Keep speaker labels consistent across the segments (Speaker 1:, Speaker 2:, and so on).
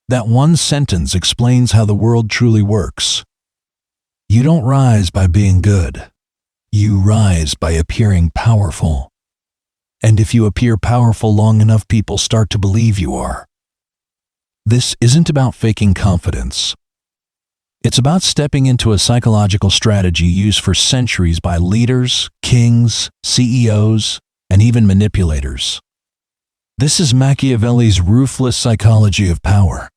Speaker 1: That one sentence explains how the world truly works. You don't rise by being good. You rise by appearing powerful. And if you appear powerful long enough, people start to believe you are. This isn't about faking confidence. It's about stepping into a psychological strategy used for centuries by leaders, kings, CEOs, and even manipulators. This is Machiavelli's ruthless psychology of power.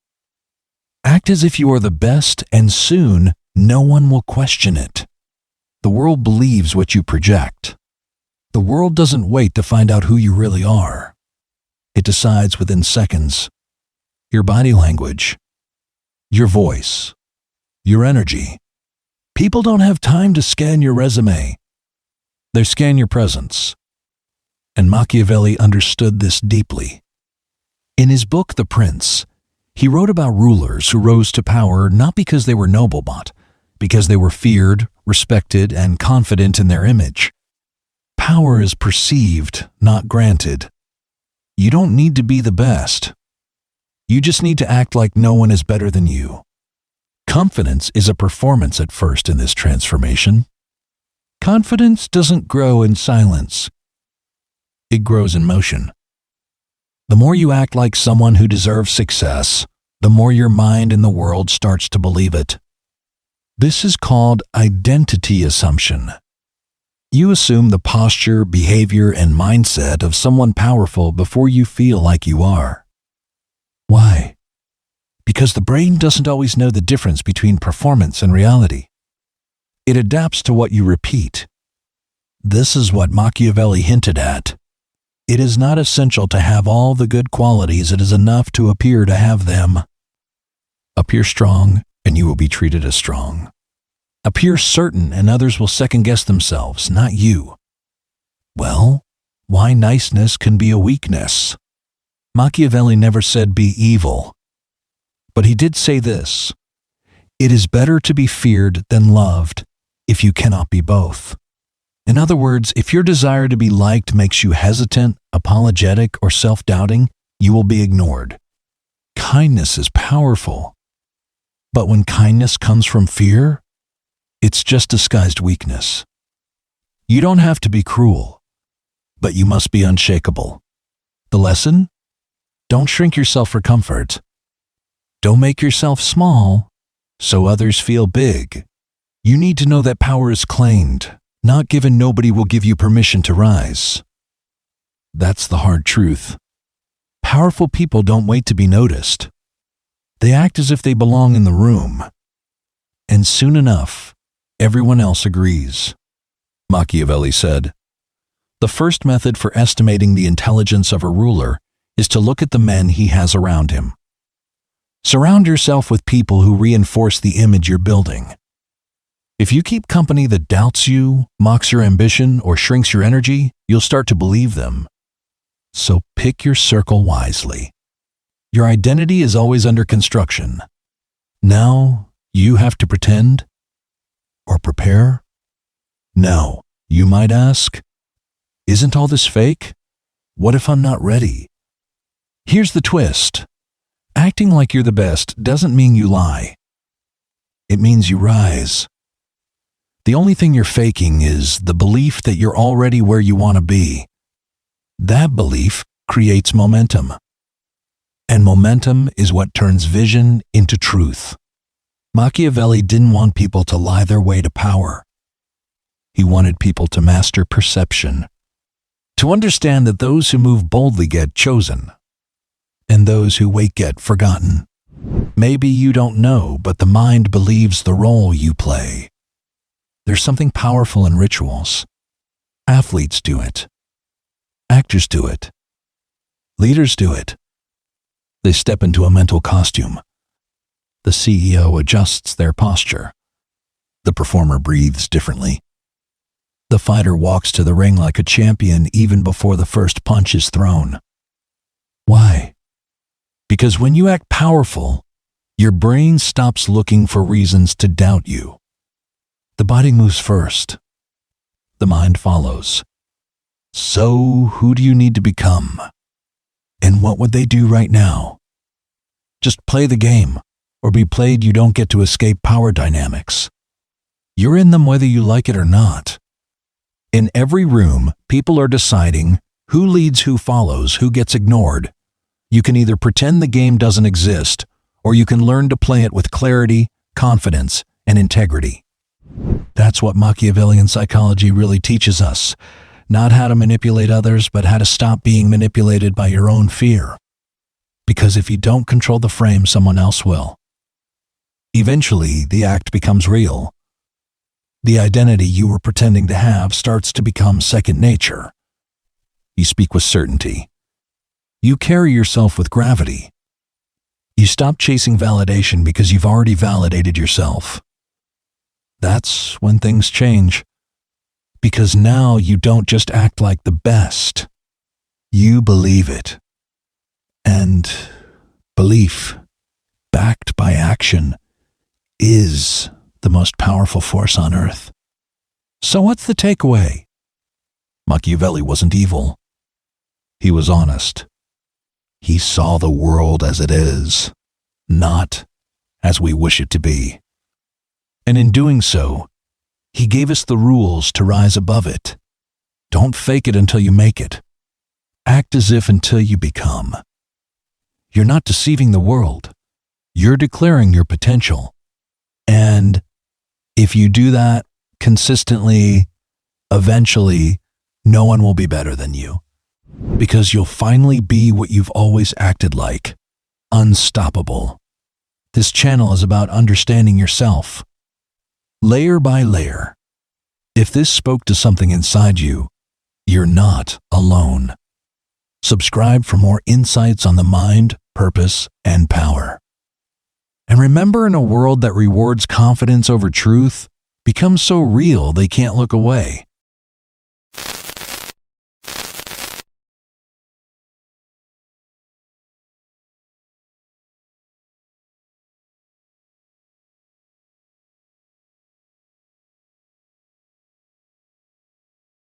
Speaker 1: Act as if you are the best, and soon no one will question it. The world believes what you project. The world doesn't wait to find out who you really are. It decides within seconds. Your body language, your voice, your energy. People don't have time to scan your resume. They scan your presence. And Machiavelli understood this deeply. In his book, The Prince, he wrote about rulers who rose to power not because they were noble, but because they were feared, respected, and confident in their image. Power is perceived, not granted. You don't need to be the best. You just need to act like no one is better than you. Confidence is a performance at first in this transformation. Confidence doesn't grow in silence. It grows in motion. The more you act like someone who deserves success, the more your mind and the world starts to believe it. This is called identity assumption. You assume the posture, behavior, and mindset of someone powerful before you feel like you are. Why? Because the brain doesn't always know the difference between performance and reality. It adapts to what you repeat. This is what Machiavelli hinted at. It is not essential to have all the good qualities, it is enough to appear to have them. Appear strong, and you will be treated as strong. Appear certain, and others will second-guess themselves, not you. Well, why niceness can be a weakness? Machiavelli never said be evil. But he did say this: it is better to be feared than loved if you cannot be both. In other words, if your desire to be liked makes you hesitant, apologetic, or self-doubting, you will be ignored. Kindness is powerful. But when kindness comes from fear, it's just disguised weakness. You don't have to be cruel, but you must be unshakable. The lesson? Don't shrink yourself for comfort. Don't make yourself small so others feel big. You need to know that power is claimed, not given. Nobody will give you permission to rise. That's the hard truth. Powerful people don't wait to be noticed. They act as if they belong in the room. And soon enough, everyone else agrees. Machiavelli said, "The first method for estimating the intelligence of a ruler is to look at the men he has around him. Surround yourself with people who reinforce the image you're building. If you keep company that doubts you, mocks your ambition, or shrinks your energy, you'll start to believe them. So pick your circle wisely. Your identity is always under construction. Now, you have to pretend or prepare? Now, you might ask, isn't all this fake? What if I'm not ready? Here's the twist. Acting like you're the best doesn't mean you lie. It means you rise. The only thing you're faking is the belief that you're already where you want to be. That belief creates momentum. And momentum is what turns vision into truth. Machiavelli didn't want people to lie their way to power. He wanted people to master perception, to understand that those who move boldly get chosen, and those who wait get forgotten. Maybe you don't know, but the mind believes the role you play. There's something powerful in rituals. Athletes do it. Actors do it. Leaders do it. They step into a mental costume. The CEO adjusts their posture. The performer breathes differently. The fighter walks to the ring like a champion even before the first punch is thrown. Why? Because when you act powerful, your brain stops looking for reasons to doubt you. The body moves first. The mind follows. So, who do you need to become? And what would they do right now? Just play the game, or be played. You don't get to escape power dynamics. You're in them whether you like it or not. In every room, people are deciding who leads, who follows, who gets ignored. You can either pretend the game doesn't exist, or you can learn to play it with clarity, confidence, and integrity. That's what Machiavellian psychology really teaches us. Not how to manipulate others, but how to stop being manipulated by your own fear. Because if you don't control the frame, someone else will. Eventually, the act becomes real. The identity you were pretending to have starts to become second nature. You speak with certainty. You carry yourself with gravity. You stop chasing validation because you've already validated yourself. That's when things change. Because now you don't just act like the best. You believe it. And belief, backed by action, is the most powerful force on earth. So what's the takeaway? Machiavelli wasn't evil. He was honest. He saw the world as it is, not as we wish it to be. And in doing so, he gave us the rules to rise above it. Don't fake it until you make it. Act as if until you become. You're not deceiving the world. You're declaring your potential. And if you do that consistently, eventually, no one will be better than you. Because you'll finally be what you've always acted like, unstoppable. This channel is about understanding yourself, layer by layer. If this spoke to something inside you, you're not alone. Subscribe for more insights on the mind, purpose, and power. And remember, in a world that rewards confidence over truth, becomes so real they can't look away.